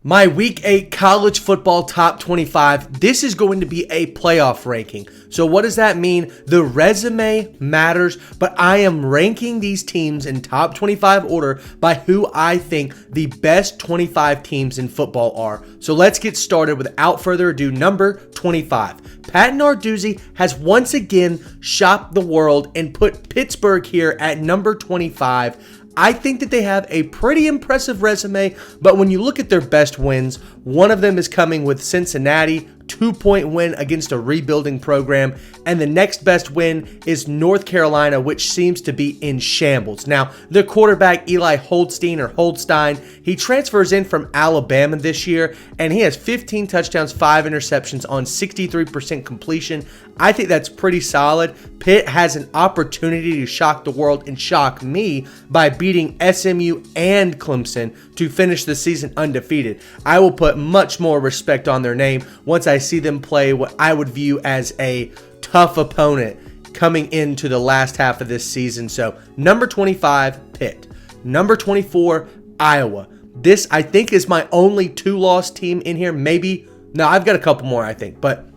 My Week 8 college football top 25, this is going to be a playoff ranking. So what does that mean? The resume matters, but I am ranking these teams in top 25 order by who I think the best 25 teams in football are. So let's get started without further ado. Number 25. Pat Narduzzi has once again shocked the world and put Pittsburgh here at number 25. I think that they have a pretty impressive resume, but when you look at their best wins, one of them is coming with Cincinnati, 2-point win against a rebuilding program, and the next best win is North Carolina, which seems to be in shambles. Now, their quarterback, Eli Holstein, he transfers in from Alabama this year, and he has 15 touchdowns, 5 interceptions on 63% completion. I think that's pretty solid. Pitt has an opportunity to shock the world and shock me by beating SMU and Clemson to finish the season undefeated. I will put much more respect on their name once I see them play what I would view as a tough opponent coming into the last half of this season. So number 25, Pitt. Number 24, Iowa. This, I think, is my only two-loss team in here. Maybe, no, I've got a couple more, I think, but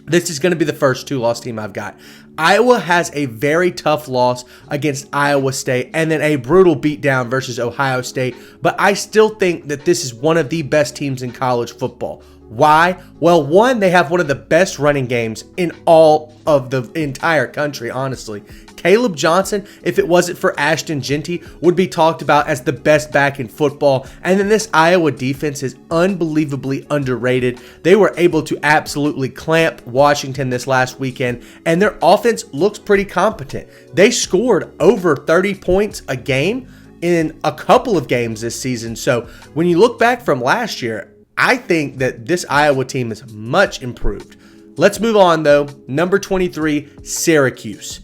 this is going to be the first two-loss team I've got. Iowa has a very tough loss against Iowa State and then a brutal beatdown versus Ohio State, but I still think that this is one of the best teams in college football. Why? Well, one, they have one of the best running games in all of the entire country, honestly. Caleb Johnson, if it wasn't for Ashton Jeanty, would be talked about as the best back in football. And then this Iowa defense is unbelievably underrated. They were able to absolutely clamp Washington this last weekend, and their offense looks pretty competent. They scored over 30 points a game in a couple of games this season. So when you look back from last year, I think that this Iowa team is much improved. Let's move on, though. Number 23, Syracuse.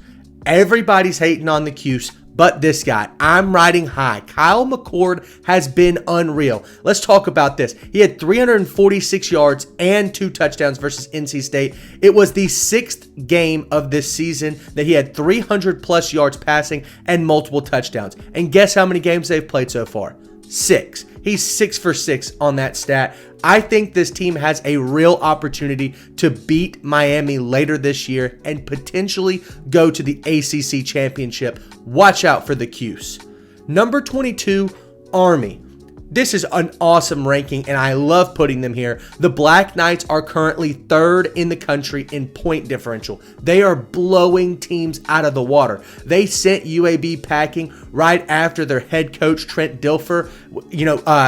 Everybody's hating on the Cuse, but this guy. I'm riding high. Kyle McCord has been unreal. Let's talk about this. He had 346 yards and 2 touchdowns versus NC State. It was the 6th game of this season that he had 300-plus yards passing and multiple touchdowns. And guess how many games they've played so far? 6. He's 6 for 6 on that stat. I think this team has a real opportunity to beat Miami later this year and potentially go to the ACC championship. Watch out for the Cuse. Number 22, Army. This is an awesome ranking, and I love putting them here. The Black Knights are currently 3rd in the country in point differential. They are blowing teams out of the water. They sent UAB packing right after their head coach, Trent Dilfer,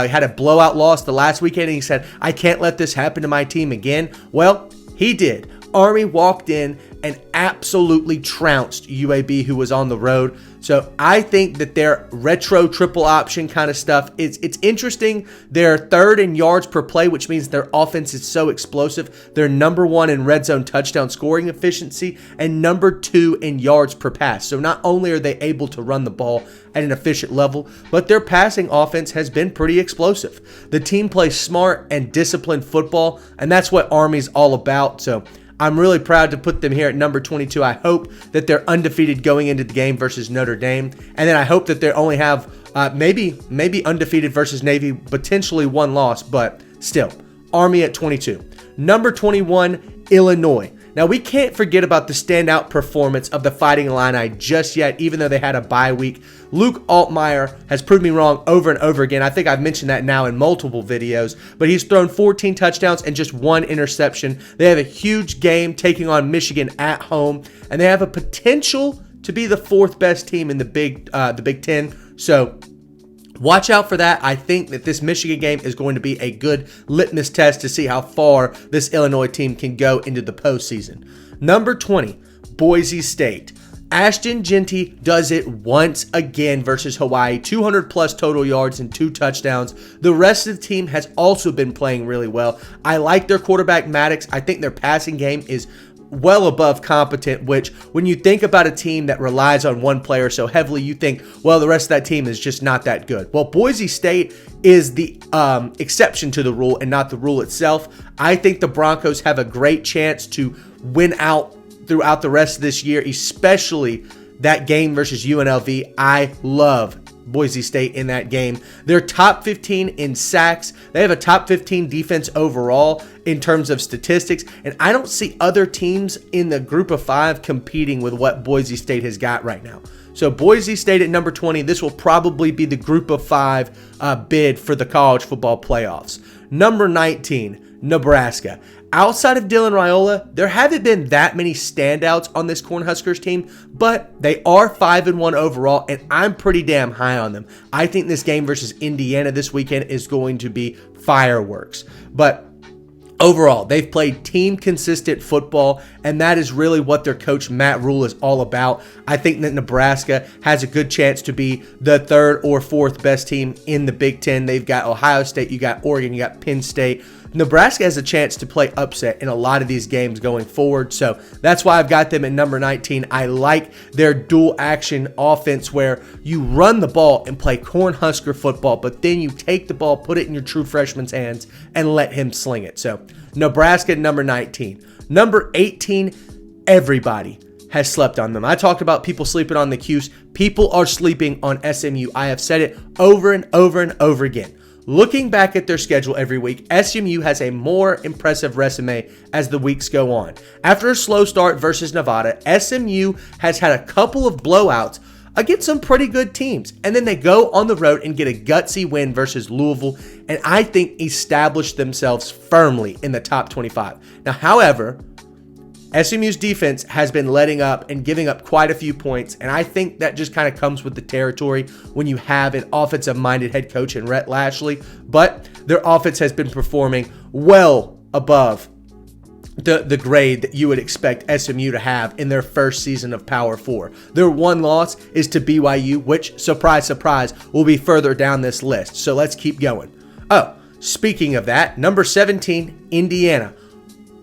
had a blowout loss the last weekend, and he said, I can't let this happen to my team again. Well, he did. Army walked in and absolutely trounced UAB, who was on the road. So I think that their retro triple option kind of stuff, it's interesting. They're 3rd in yards per play, which means their offense is so explosive. They're number 1 in red zone touchdown scoring efficiency and number 2 in yards per pass. So not only are they able to run the ball at an efficient level, but their passing offense has been pretty explosive. The team plays smart and disciplined football, and that's what Army's all about. So I'm really proud to put them here at number 22. I hope that they're undefeated going into the game versus Notre Dame. And then I hope that they only have maybe undefeated versus Navy, potentially 1 loss, but still, Army at 22. Number 21, Illinois. Now, we can't forget about the standout performance of the Fighting Illini just yet, even though they had a bye week. Luke Altmaier has proved me wrong over and over again. I think I've mentioned that now in multiple videos, but he's thrown 14 touchdowns and just 1 interception. They have a huge game taking on Michigan at home, and they have a potential to be the 4th best team in the Big Ten. So watch out for that. I think that this Michigan game is going to be a good litmus test to see how far this Illinois team can go into the postseason. Number 20, Boise State. Ashton Jeanty does it once again versus Hawaii. 200-plus total yards and 2 touchdowns. The rest of the team has also been playing really well. I like their quarterback, Maddox. I think their passing game is well above competent, which when you think about a team that relies on one player so heavily, you think, well, the rest of that team is just not that good. Well, Boise State is the exception to the rule and not the rule itself. I think the Broncos have a great chance to win out throughout the rest of this year, especially that game versus UNLV. I love Boise State in that game. They're top 15 in sacks. They have a top 15 defense overall in terms of statistics. And I don't see other teams in the group of 5 competing with what Boise State has got right now. So Boise State at number 20, this will probably be the group of 5 bid for the college football playoffs. Number 19, Nebraska. Outside of Dylan Raiola, there haven't been that many standouts on this Cornhuskers team, but they are 5-1 overall, and I'm pretty damn high on them. I think this game versus Indiana this weekend is going to be fireworks. But overall, they've played team-consistent football, and that is really what their coach, Matt Rule, is all about. I think that Nebraska has a good chance to be the 3rd or 4th best team in the Big Ten. They've got Ohio State, you got Oregon, you got Penn State. Nebraska has a chance to play upset in a lot of these games going forward, so that's why I've got them at number 19. I like their dual-action offense where you run the ball and play Cornhusker football, but then you take the ball, put it in your true freshman's hands, and let him sling it. So Nebraska at number 19. Number 18, everybody has slept on them. I talked about people sleeping on the Cuse. People are sleeping on SMU. I have said it over and over and over again. Looking back at their schedule every week, SMU has a more impressive resume as the weeks go on. After a slow start versus Nevada, SMU has had a couple of blowouts against some pretty good teams. And then they go on the road and get a gutsy win versus Louisville, and I think established themselves firmly in the top 25. Now, however, SMU's defense has been letting up and giving up quite a few points, and I think that just kind of comes with the territory when you have an offensive-minded head coach in Rhett Lashley, but their offense has been performing well above the grade that you would expect SMU to have in their first season of Power 4. Their one loss is to BYU, which, surprise, surprise, will be further down this list, so let's keep going. Oh, speaking of that, number 17, Indiana.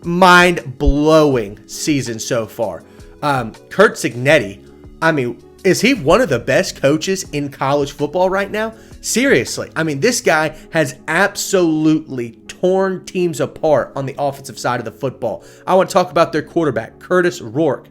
Mind-blowing season so far. Kurt Cignetti, I mean, is he one of the best coaches in college football right now? Seriously, I mean, this guy has absolutely torn teams apart on the offensive side of the football. I want to talk about their quarterback, Curtis Rourke.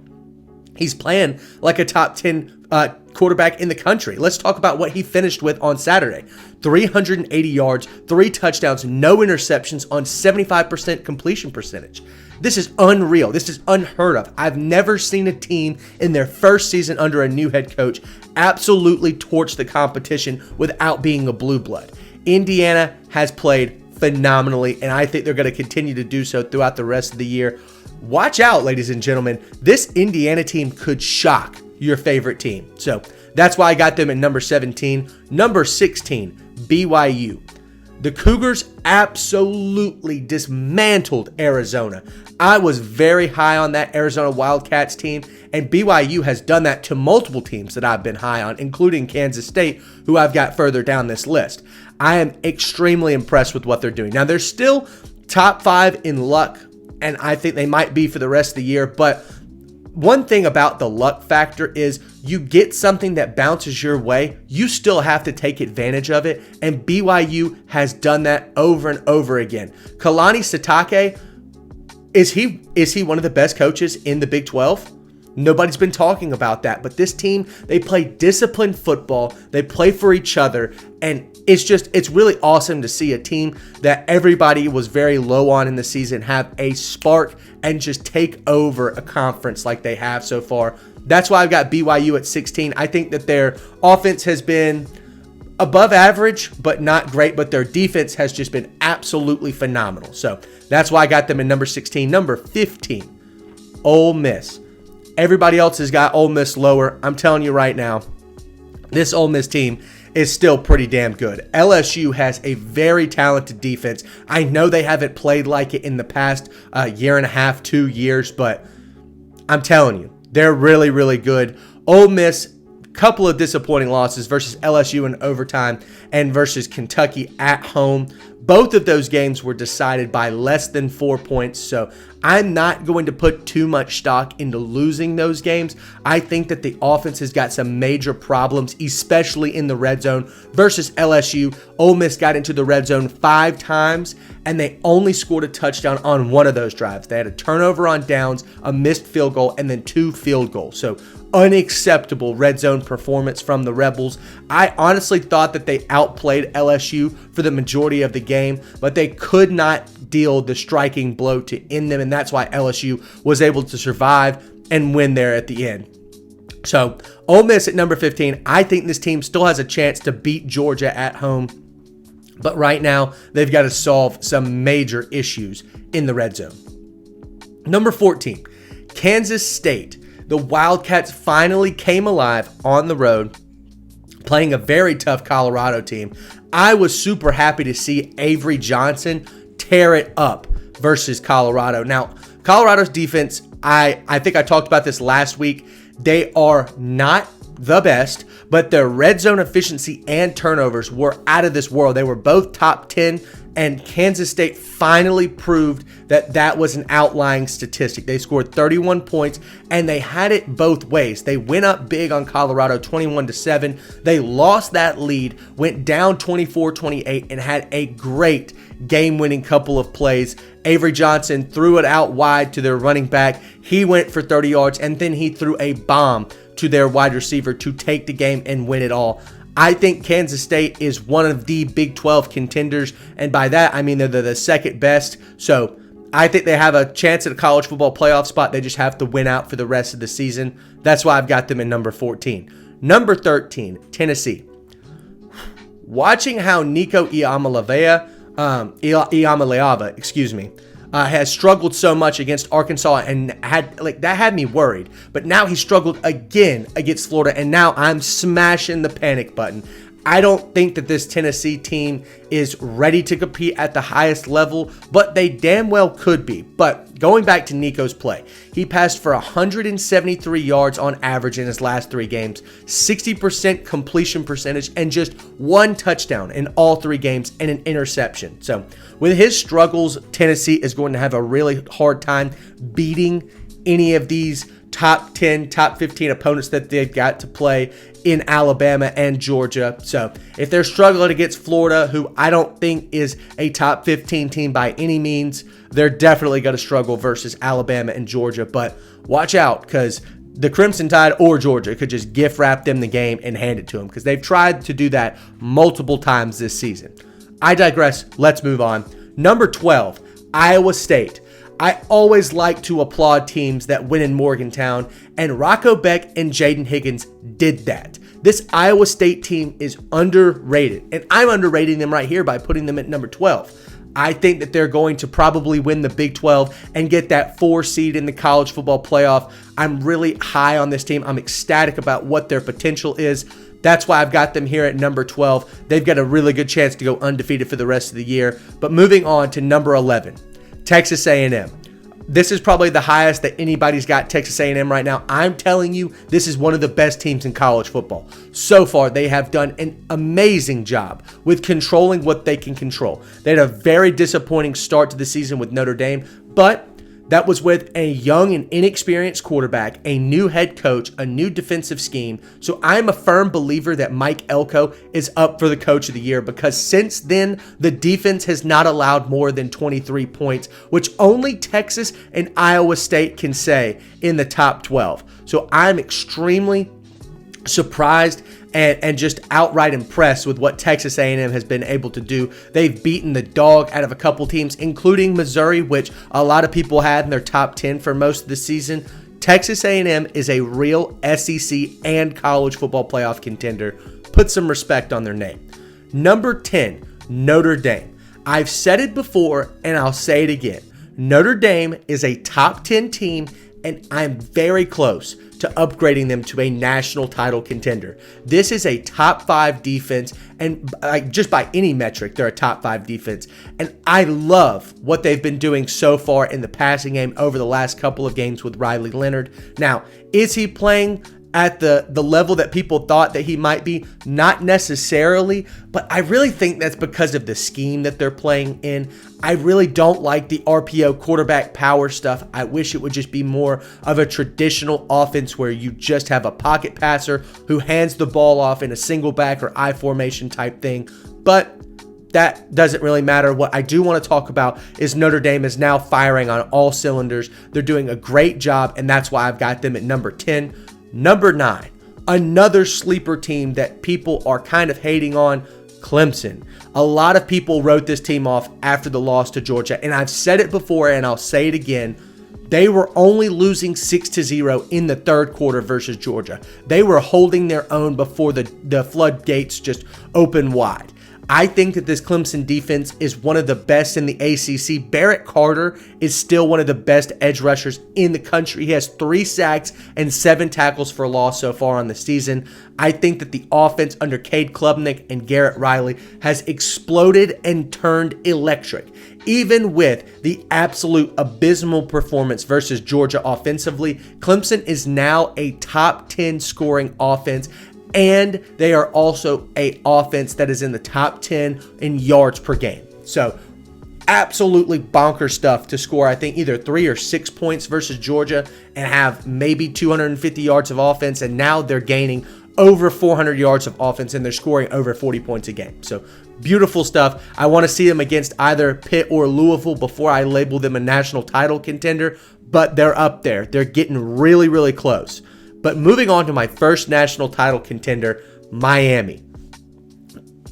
He's playing like a top 10 quarterback in the country. Let's talk about what he finished with on Saturday. 380 yards, 3 touchdowns, no interceptions on 75% completion percentage. This is unreal. This is unheard of. I've never seen a team in their first season under a new head coach absolutely torch the competition without being a blue blood. Indiana has played phenomenally, and I think they're going to continue to do so throughout the rest of the year. Watch out, ladies and gentlemen. This Indiana team could shock your favorite team. So that's why I got them at number 17. Number 16, BYU. The Cougars absolutely dismantled Arizona. I was very high on that Arizona Wildcats team, and BYU has done that to multiple teams that I've been high on, including Kansas State, who I've got further down this list. I am extremely impressed with what they're doing. Now, they're still top 5 in luck, and I think they might be for the rest of the year, but one thing about the luck factor is you get something that bounces your way, you still have to take advantage of it, and BYU has done that over and over again. Kalani Sitake, is he one of the best coaches in the Big 12? Nobody's been talking about that, but this team, they play disciplined football, they play for each other, and it's really awesome to see a team that everybody was very low on in the season have a spark and just take over a conference like they have so far. That's why I've got BYU at 16. I think that their offense has been above average, but not great, but their defense has just been absolutely phenomenal. So that's why I got them in number 16. Number 15, Ole Miss. Everybody else has got Ole Miss lower. I'm telling you right now, this Ole Miss team is still pretty damn good. LSU has a very talented defense. I know they haven't played like it in the past year and a half, 2 years, but I'm telling you, they're really, really good. Ole Miss, couple of disappointing losses versus LSU in overtime and versus Kentucky at home. Both of those games were decided by less than 4 points, so I'm not going to put too much stock into losing those games. I think that the offense has got some major problems, especially in the red zone versus LSU. Ole Miss got into the red zone 5 times, and they only scored a touchdown on one of those drives. They had a turnover on downs, a missed field goal, and then 2 field goals. So unacceptable red zone performance from the Rebels. I honestly thought that they outplayed LSU for the majority of the game, but they could not deal the striking blow to end them, and that's why LSU was able to survive and win there at the end. So, Ole Miss at number 15, I think this team still has a chance to beat Georgia at home, but right now they've got to solve some major issues in the red zone. Number 14, Kansas State. The Wildcats finally came alive on the road, playing a very tough Colorado team. I was super happy to see Avery Johnson tear it up versus Colorado. Now, Colorado's defense, I think I talked about this last week. They are not the best, but their red zone efficiency and turnovers were out of this world. They were both top 10, and Kansas State finally proved that that was an outlying statistic. They scored 31 points, and they had it both ways. They went up big on Colorado 21-7. They lost that lead, went down 24-28, and had a great game-winning couple of plays. Avery Johnson threw it out wide to their running back. He went for 30 yards, and then he threw a bomb to their wide receiver to take the game and win it all. I think Kansas State is one of the Big 12 contenders, and by that I mean they're the second best. So I think they have a chance at a college football playoff spot. They just have to win out for the rest of the season. That's why I've got them in number 14. Number 13, Tennessee. Watching how Nico Iamaleava, has struggled so much against Arkansas and that had me worried. But now he struggled again against Florida, and now I'm smashing the panic button. I don't think that this Tennessee team is ready to compete at the highest level, but they damn well could be. But going back to Nico's play, he passed for 173 yards on average in his last 3 games, 60% completion percentage, and just 1 touchdown in all 3 games and an interception. So with his struggles, Tennessee is going to have a really hard time beating any of these top 10, top 15 opponents that they've got to play in Alabama and Georgia. So if they're struggling against Florida, who I don't think is a top 15 team by any means, they're definitely going to struggle versus Alabama and Georgia. But watch out, because the Crimson Tide or Georgia could just gift wrap them the game and hand it to them, because they've tried to do that multiple times this season. I digress. Let's move on. Number 12, Iowa State. I always like to applaud teams that win in Morgantown, and Rocco Beck and Jaden Higgins did that. This Iowa State team is underrated, and I'm underrating them right here by putting them at number 12. I think that they're going to probably win the Big 12 and get that 4 seed in the college football playoff. I'm really high on this team. I'm ecstatic about what their potential is. That's why I've got them here at number 12. They've got a really good chance to go undefeated for the rest of the year. But moving on to number 11. Texas A&M. This is probably the highest that anybody's got Texas A&M right now. I'm telling you, this is one of the best teams in college football. So far, they have done an amazing job with controlling what they can control. They had a very disappointing start to the season with Notre Dame, but that was with a young and inexperienced quarterback, a new head coach, a new defensive scheme. So I'm a firm believer that Mike Elko is up for the coach of the year, because since then, the defense has not allowed more than 23 points, which only Texas and Iowa State can say in the top 12. So I'm extremely surprised and just outright impressed with what Texas A&M has been able to do. They've beaten the dog out of a couple teams, including Missouri, which a lot of people had in their top 10 for most of the season. Texas A&M is a real SEC and college football playoff contender. Put some respect on their name. Number 10, Notre Dame. I've said it before, and I'll say it again. Notre Dame is a top 10 team, and I'm very close to upgrading them to a national title contender. This is a top 5 defense, and just by any metric, they're a top 5 defense. And I love what they've been doing so far in the passing game over the last couple of games with Riley Leonard. Now, is he playing at the level that people thought that he might be? Not necessarily, but I really think that's because of the scheme that they're playing in. I really don't like the RPO quarterback power stuff. I wish it would just be more of a traditional offense where you just have a pocket passer who hands the ball off in a single back or I formation type thing. But that doesn't really matter. What I do want to talk about is Notre Dame is now firing on all cylinders. They're doing a great job, and that's why I've got them at number 10. Number 9, another sleeper team that people are kind of hating on, Clemson. A lot of people wrote this team off after the loss to Georgia, and I've said it before and I'll say it again. They were only losing 6-0 in the third quarter versus Georgia. They were holding their own before the floodgates just opened wide. I think that this Clemson defense is one of the best in the ACC. Barrett Carter is still one of the best edge rushers in the country. He has 3 sacks and 7 tackles for loss so far on the season. I think that the offense under Cade Klubnik and Garrett Riley has exploded and turned electric. Even with the absolute abysmal performance versus Georgia offensively, Clemson is now a top 10 scoring offense, and they are also an offense that is in the top 10 in yards per game. So absolutely bonkers stuff to score, I think, either 3 or 6 points versus Georgia and have maybe 250 yards of offense, and now they're gaining over 400 yards of offense, and they're scoring over 40 points a game. So beautiful stuff. I want to see them against either Pitt or Louisville before I label them a national title contender, but they're up there. They're getting really, really close. But moving on to my first national title contender, Miami.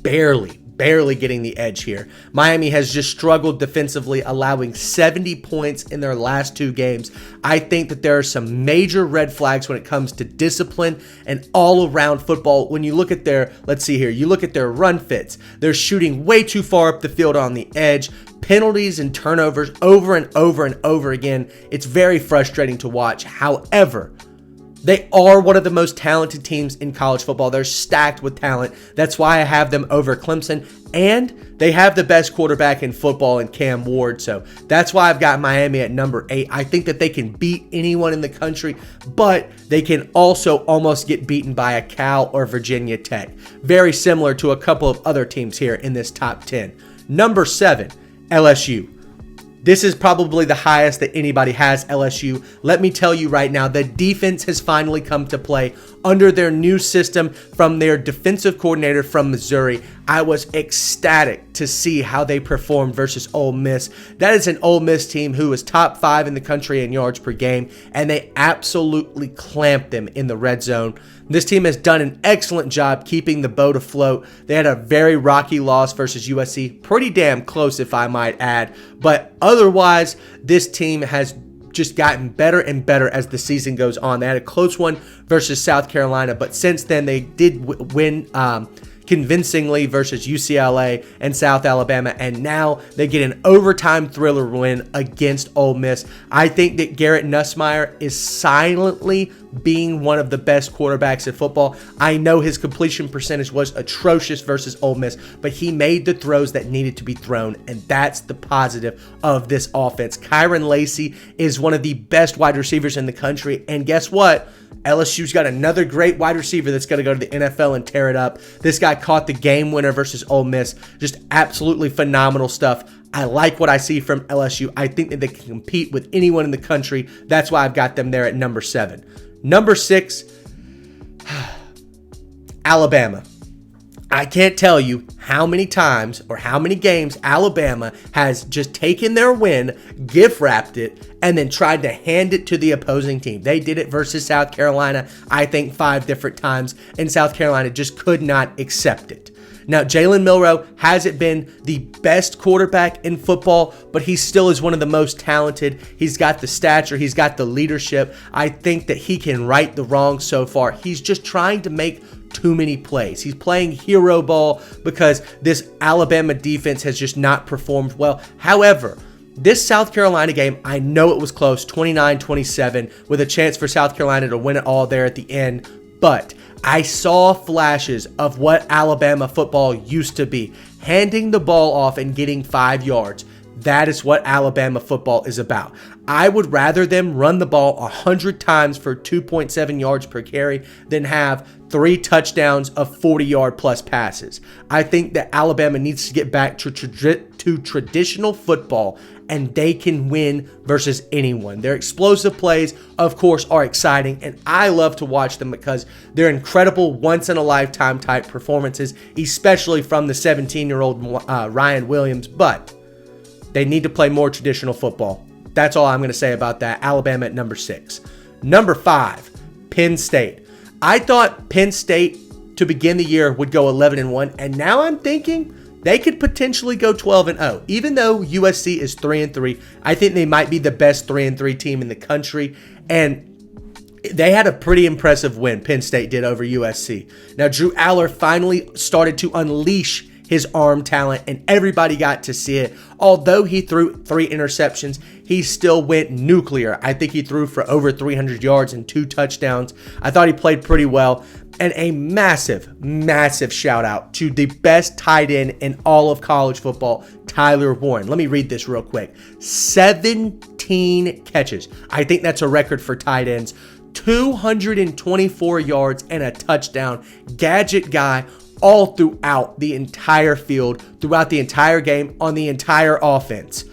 Barely getting the edge here. Miami has just struggled defensively, allowing 70 points in their last 2 games. I think that there are some major red flags when it comes to discipline and all-around football. When you look at their, let's see here, you look at their run fits. They're shooting way too far up the field on the edge. Penalties and turnovers over and over and over again. It's very frustrating to watch. However, they are one of the most talented teams in college football. They're stacked with talent. That's why I have them over Clemson. And they have the best quarterback in football in Cam Ward. So that's why I've got Miami at number 8. I think that they can beat anyone in the country, but they can also almost get beaten by a Cal or Virginia Tech. Very similar to a couple of other teams here in this top 10. Number 7, LSU. This is probably the highest that anybody has, LSU. Let me tell you right now, the defense has finally come to play under their new system from their defensive coordinator from Missouri. I was ecstatic to see how they performed versus Ole Miss. That is an Ole Miss team who is top 5 in the country in yards per game, and they absolutely clamped them in the red zone. This team has done an excellent job keeping the boat afloat. They had a very rocky loss versus USC. Pretty damn close, if I might add. But otherwise, this team has just gotten better and better as the season goes on. They had a close one versus South Carolina, but since then they did win convincingly versus UCLA and South Alabama, and now they get an overtime thriller win against Ole Miss. I think that Garrett Nussmeier is silently being one of the best quarterbacks in football. I know his completion percentage was atrocious versus Ole Miss, but he made the throws that needed to be thrown, and that's the positive of this offense. Kyron Lacey is one of the best wide receivers in the country, and guess what? LSU's got another great wide receiver that's going to go to the NFL and tear it up. This guy caught the game winner versus Ole Miss. Just absolutely phenomenal stuff. I like what I see from LSU. I think that they can compete with anyone in the country. That's why I've got them there at number 7. Number 6, Alabama. I can't tell you how many times or how many games Alabama has just taken their win, gift wrapped it, and then tried to hand it to the opposing team. They did it versus South Carolina, I think 5 different times, and South Carolina just could not accept it. Now, Jalen Milroe hasn't been the best quarterback in football, but he still is one of the most talented. He's got the stature. He's got the leadership. I think that he can right the wrong so far. He's just trying to make too many plays. He's playing hero ball because this Alabama defense has just not performed well. However, this South Carolina game, I know it was close, 29-27, with a chance for South Carolina to win it all there at the end, but I saw flashes of what Alabama football used to be. Handing the ball off and getting 5 yards. That is what Alabama football is about. I would rather them run the ball 100 times for 2.7 yards per carry than have 3 touchdowns of 40-yard plus passes. I think that Alabama needs to get back to traditional football, and they can win versus anyone. Their explosive plays, of course, are exciting, and I love to watch them because they're incredible once-in-a-lifetime type performances, especially from the 17-year-old Ryan Williams, but they need to play more traditional football. That's all I'm going to say about that. Alabama at number 6. Number 5, Penn State. I thought Penn State to begin the year would go 11-1, and now I'm thinking they could potentially go 12-0. Even though USC is 3-3, I think they might be the best 3-3 team in the country, and they had a pretty impressive win, Penn State did, over USC. Now, Drew Aller finally started to unleash his arm talent, and everybody got to see it. Although he threw 3 interceptions, he still went nuclear. I think he threw for over 300 yards and 2 touchdowns. I thought he played pretty well. And a massive, massive shout out to the best tight end in all of college football, Tyler Warren. Let me read this real quick. 17 catches. I think that's a record for tight ends. 224 yards and a touchdown. Gadget guy all throughout the entire field, throughout the entire game, on the entire offense.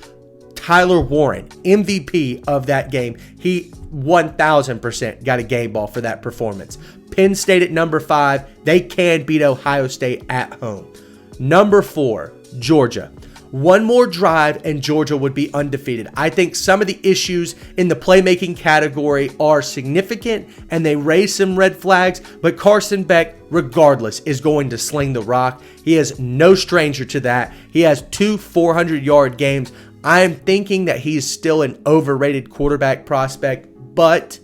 Tyler Warren, MVP of that game. He 1,000% got a game ball for that performance. Penn State at number 5. They can beat Ohio State at home. Number 4, Georgia. One more drive and Georgia would be undefeated. I think some of the issues in the playmaking category are significant and they raise some red flags, but Carson Beck, regardless, is going to sling the rock. He is no stranger to that. He has 2 400-yard games. I am thinking that he's still an overrated quarterback prospect, but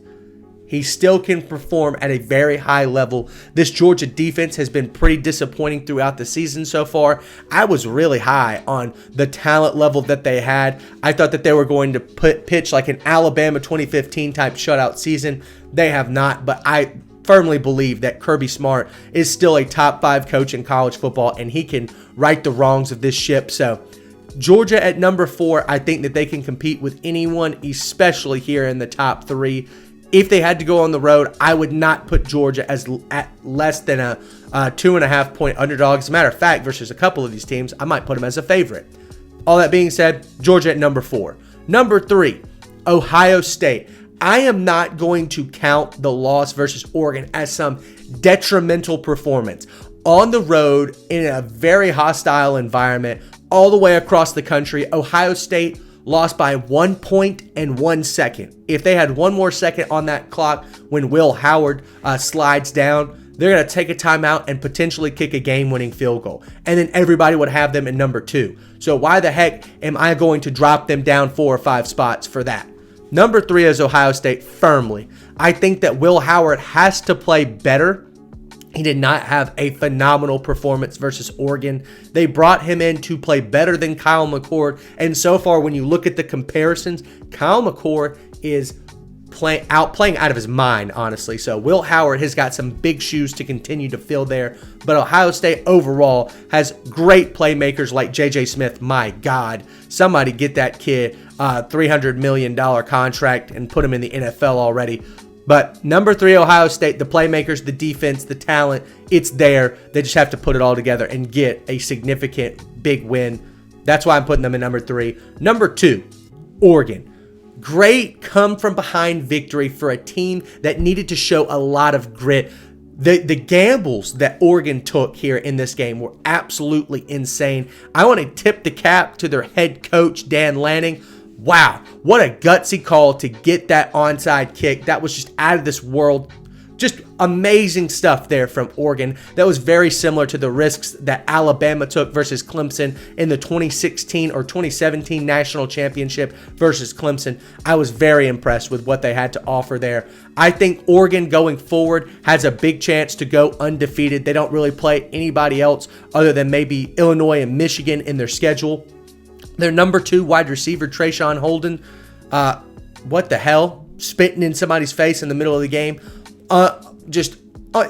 he still can perform at a very high level. This Georgia defense has been pretty disappointing throughout the season so far. I was really high on the talent level that they had. I thought that they were going to pitch like an Alabama 2015 type shutout season. They have not, but I firmly believe that Kirby Smart is still a top 5 coach in college football, and he can right the wrongs of this ship. So Georgia at number 4, I think that they can compete with anyone, especially here in the top 3. If they had to go on the road, I would not put Georgia as at less than a 2.5 point underdog. As a matter of fact, versus a couple of these teams, I might put them as a favorite. All that being said, Georgia at number 4. Number 3, Ohio State. I am not going to count the loss versus Oregon as some detrimental performance. On the road, in a very hostile environment, all the way across the country, Ohio State lost by 1 point and 1 second. If they had 1 more second on that clock when Will Howard slides down, they're going to take a timeout and potentially kick a game-winning field goal. And then everybody would have them in number 2. So why the heck am I going to drop them down 4 or 5 spots for that? Number 3 is Ohio State firmly. I think that Will Howard has to play better. He did not have a phenomenal performance versus Oregon. They brought him in to play better than Kyle McCord. And so far, when you look at the comparisons, Kyle McCord is playing out of his mind, honestly. So Will Howard has got some big shoes to continue to fill there. But Ohio State overall has great playmakers like J.J. Smith. My God, somebody get that kid a $300 million contract and put him in the NFL already. But number 3, Ohio State, the playmakers, the defense, the talent, it's there. They just have to put it all together and get a significant big win. That's why I'm putting them in number 3. Number 2, Oregon. Great come from behind victory for a team that needed to show a lot of grit. The gambles that Oregon took here in this game were absolutely insane. I want to tip the cap to their head coach, Dan Lanning. Wow, what a gutsy call to get that onside kick. That was just out of this world. Just amazing stuff there from Oregon. That was very similar to the risks that Alabama took versus Clemson in the 2016 or 2017 national championship versus Clemson. I was very impressed with what they had to offer there. I think Oregon going forward has a big chance to go undefeated. They don't really play anybody else other than maybe Illinois and Michigan in their schedule. Their number 2 wide receiver, Trayshawn Holden, what the hell? Spitting in somebody's face in the middle of the game. Just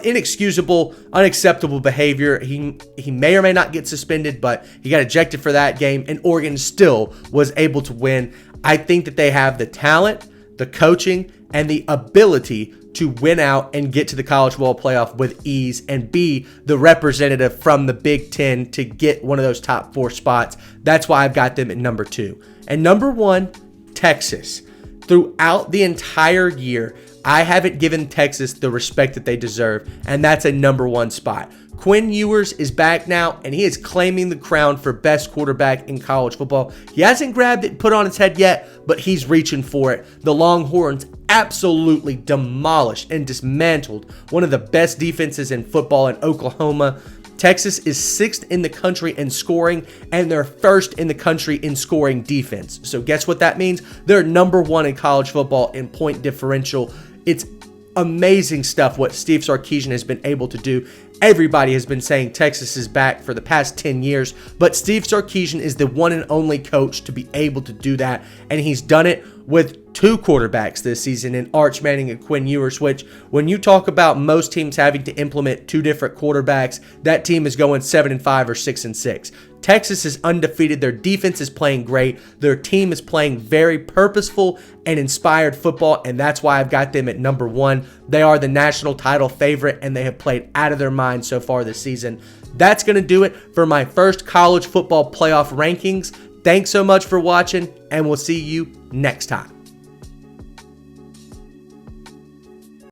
inexcusable, unacceptable behavior. He may or may not get suspended, but he got ejected for that game, and Oregon still was able to win. I think that they have the talent, the coaching, and the ability to win out and get to the college football playoff with ease and be the representative from the Big Ten to get one of those top 4 spots. That's why I've got them at number 2. And number 1, Texas. Throughout the entire year, I haven't given Texas the respect that they deserve, and that's a number 1 spot. Quinn Ewers is back now, and he is claiming the crown for best quarterback in college football. He hasn't grabbed it and put on his head yet, but he's reaching for it. The Longhorns absolutely demolished and dismantled one of the best defenses in football in Oklahoma. Texas is 6th in the country in scoring, and they're 1st in the country in scoring defense. So guess what that means? They're number 1 in college football in point differential. It's amazing stuff what Steve Sarkisian has been able to do. Everybody has been saying Texas is back for the past 10 years, but Steve Sarkisian is the one and only coach to be able to do that, and he's done it with 2 quarterbacks this season in Arch Manning and Quinn Ewers, which when you talk about most teams having to implement 2 different quarterbacks, that team is going 7-5 or 6-6. Texas is undefeated. Their defense is playing great. Their team is playing very purposeful and inspired football, and that's why I've got them at number 1. They are the national title favorite, and they have played out of their minds so far this season. That's going to do it for my first college football playoff rankings. Thanks so much for watching, and we'll see you next time.